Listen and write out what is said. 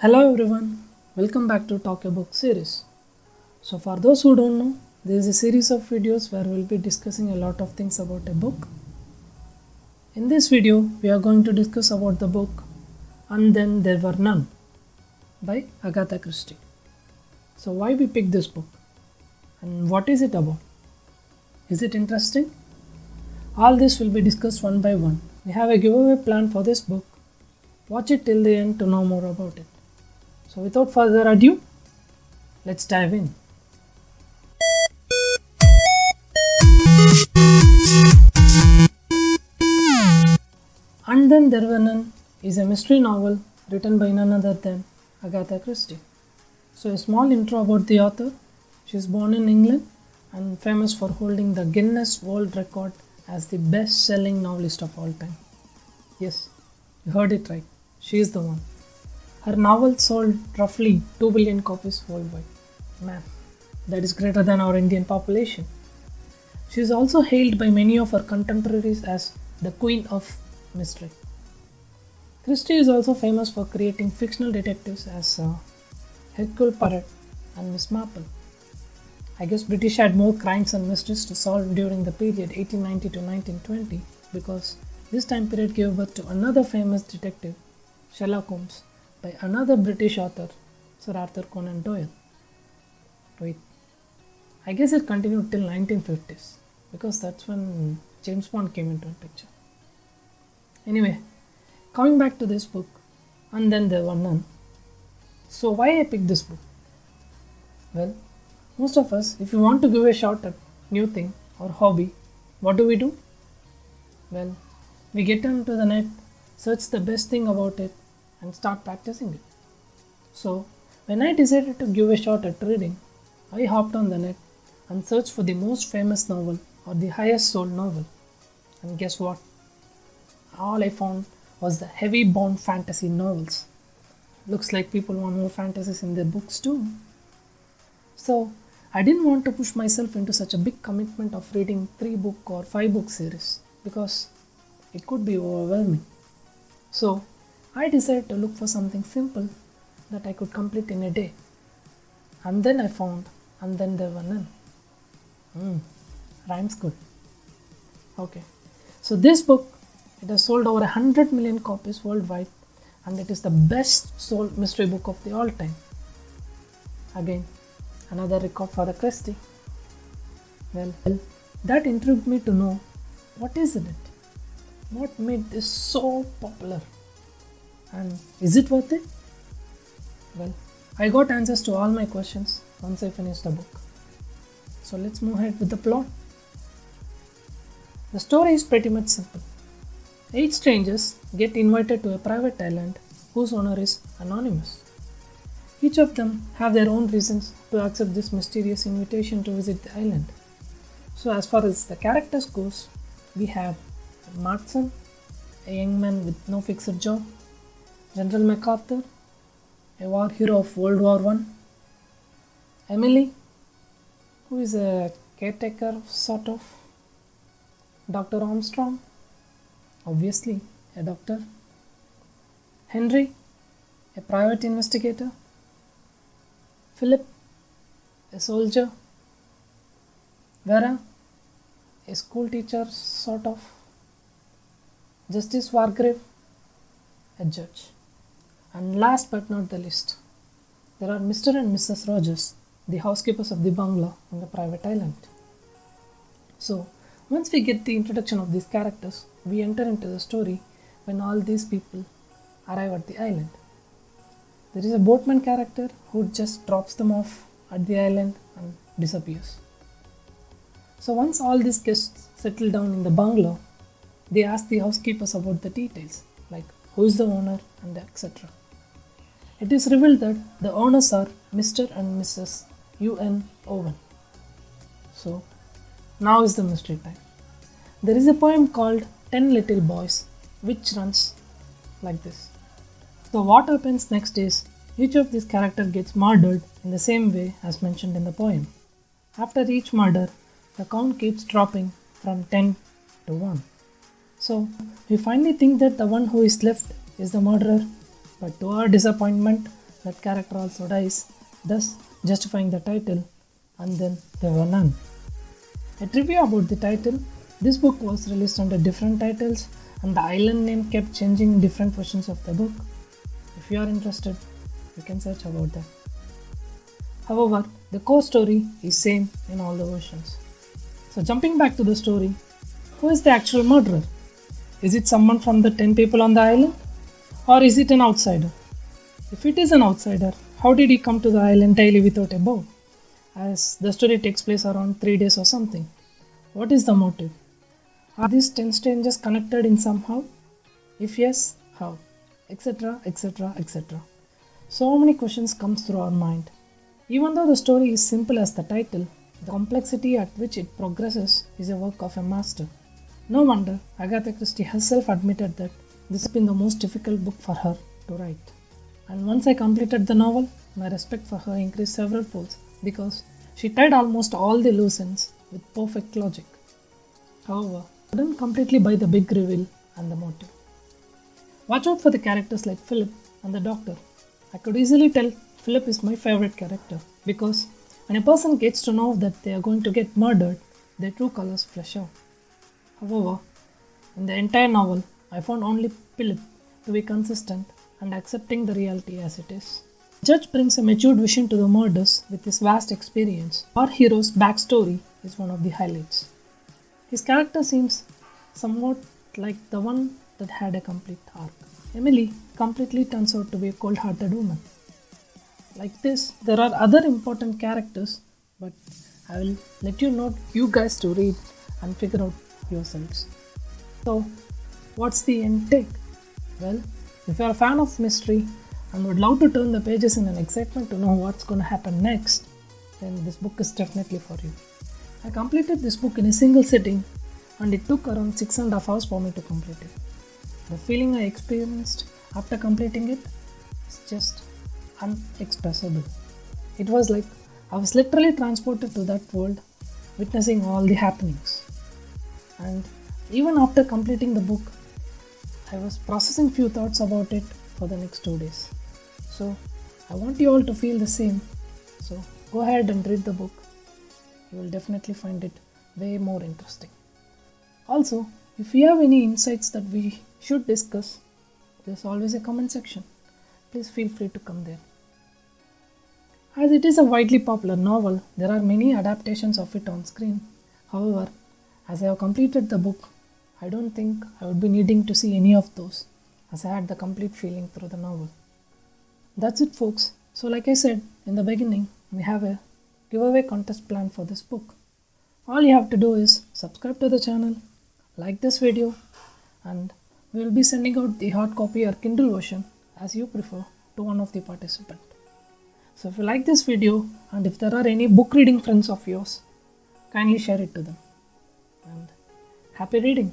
Hello everyone, welcome back to Talk a Book series. So for those who don't know, this is a series of videos where we'll be discussing a lot of things about a book. In this video, we are going to discuss about the book And Then There Were None by Agatha Christie. So why we picked this book and what is it about? Is it interesting? All this will be discussed one by one. We have a giveaway plan for this book. Watch it till the end to know more about it. So without further ado, let's dive in. And Then There Were None is a mystery novel written by none other than Agatha Christie. So a small intro about the author. She is born in England and famous for holding the Guinness World Record as the best-selling novelist of all time. Yes, you heard it right. She is the one. Her novel sold roughly 2 billion copies worldwide. Man, that is greater than our Indian population. She is also hailed by many of her contemporaries as the Queen of Mystery. Christie is also famous for creating fictional detectives as Hercule Poirot and Miss Marple. I guess British had more crimes and mysteries to solve during the period 1890 to 1920 because this time period gave birth to another famous detective, Sherlock Holmes, by another British author, Sir Arthur Conan Doyle. Wait, I guess it continued till 1950s because that's when James Bond came into the picture. Anyway, coming back to this book, And Then There Were None. So why I picked this book? Well, most of us, if you want to give a shot at new thing or hobby, what do? Well, we get onto the net, search the best thing about it, and start practicing it. So, when I decided to give a shot at reading, I hopped on the net and searched for the most famous novel or the highest sold novel. And guess what? All I found was the heavy bound fantasy novels. Looks like people want more fantasies in their books too. So, I didn't want to push myself into such a big commitment of reading 3-book or 5-book series because it could be overwhelming. So, I decided to look for something simple that I could complete in a day. And then I found And Then There Were None. Rhymes good. Okay. So this book, it has sold over 100 million copies worldwide and it is the best sold mystery book of the all time. Again, another record for the Christie. Well, that intrigued me to know what is in it? What made this so popular? And is it worth it? Well, I got answers to all my questions once I finished the book. So let's move ahead with the plot. The story is pretty much simple. 8 strangers get invited to a private island whose owner is anonymous. Each of them have their own reasons to accept this mysterious invitation to visit the island. So as far as the characters goes, we have Martson, a young man with no fixed job, General MacArthur, a war hero of World War I, Emily, who is a caretaker sort of, Dr. Armstrong, obviously a doctor, Henry, a private investigator, Philip, a soldier, Vera, a school teacher sort of, Justice Wargrave, a judge. And last but not the least, there are Mr. and Mrs. Rogers, the housekeepers of the bungalow on the private island. So, once we get the introduction of these characters, we enter into the story when all these people arrive at the island. There is a boatman character who just drops them off at the island and disappears. So once all these guests settle down in the bungalow, they ask the housekeepers about the details, like who is the owner and etc. It is revealed that the owners are Mr. and Mrs. U.N. Owen. So, now is the mystery time. There is a poem called 10 Little Boys, which runs like this. So what happens next is, each of these characters gets murdered in the same way as mentioned in the poem. After each murder, the count keeps dropping from 10 to 1. So, we finally think that the one who is left is the murderer, but to our disappointment, that character also dies, thus justifying the title, and then there were none. A trivia about the title: this book was released under different titles, and the island name kept changing in different versions of the book. If you are interested, you can search about that. However, the core story is same in all the versions. So jumping back to the story, who is the actual murderer? Is it someone from the 10 people on the island? Or is it an outsider? If it is an outsider, how did he come to the island entirely without a bow? As the story takes place around 3 days or something. What is the motive? Are these 10 strangers connected in somehow? If yes, how? Etc, etc, etc. So many questions comes through our mind. Even though the story is simple as the title, the complexity at which it progresses is a work of a master. No wonder Agatha Christie herself admitted that this has been the most difficult book for her to write. And once I completed the novel, my respect for her increased several folds because she tied almost all the loose ends with perfect logic. However, I didn't completely buy the big reveal and the motive. Watch out for the characters like Philip and the Doctor. I could easily tell Philip is my favorite character because when a person gets to know that they are going to get murdered, their true colors flash out. However, in the entire novel, I found only Philip to be consistent and accepting the reality as it is. The judge brings a matured vision to the murders with his vast experience. Our hero's backstory is one of the highlights. His character seems somewhat like the one that had a complete arc. Emily completely turns out to be a cold-hearted woman. Like this, there are other important characters, but I will let you guys to read and figure out yourselves. So, what's the end take? Well, if you are a fan of mystery and would love to turn the pages in an excitement to know what's going to happen next, then this book is definitely for you. I completed this book in a single sitting and it took around 6.5 hours for me to complete it. The feeling I experienced after completing it is just unexpressible. It was like I was literally transported to that world, witnessing all the happenings. And even after completing the book, I was processing few thoughts about it for the next 2 days. So I want you all to feel the same. So go ahead and read the book. You will definitely find it way more interesting. Also, if you have any insights that we should discuss, there's always a comment section. Please feel free to come there. As it is a widely popular novel, there are many adaptations of it on screen. However, as I have completed the book, I don't think I would be needing to see any of those, as I had the complete feeling through the novel. That's it, folks. So like I said in the beginning, we have a giveaway contest planned for this book. All you have to do is subscribe to the channel, like this video, and we will be sending out the hard copy or Kindle version as you prefer to one of the participants. So if you like this video and if there are any book reading friends of yours, kindly share it to them. And happy reading!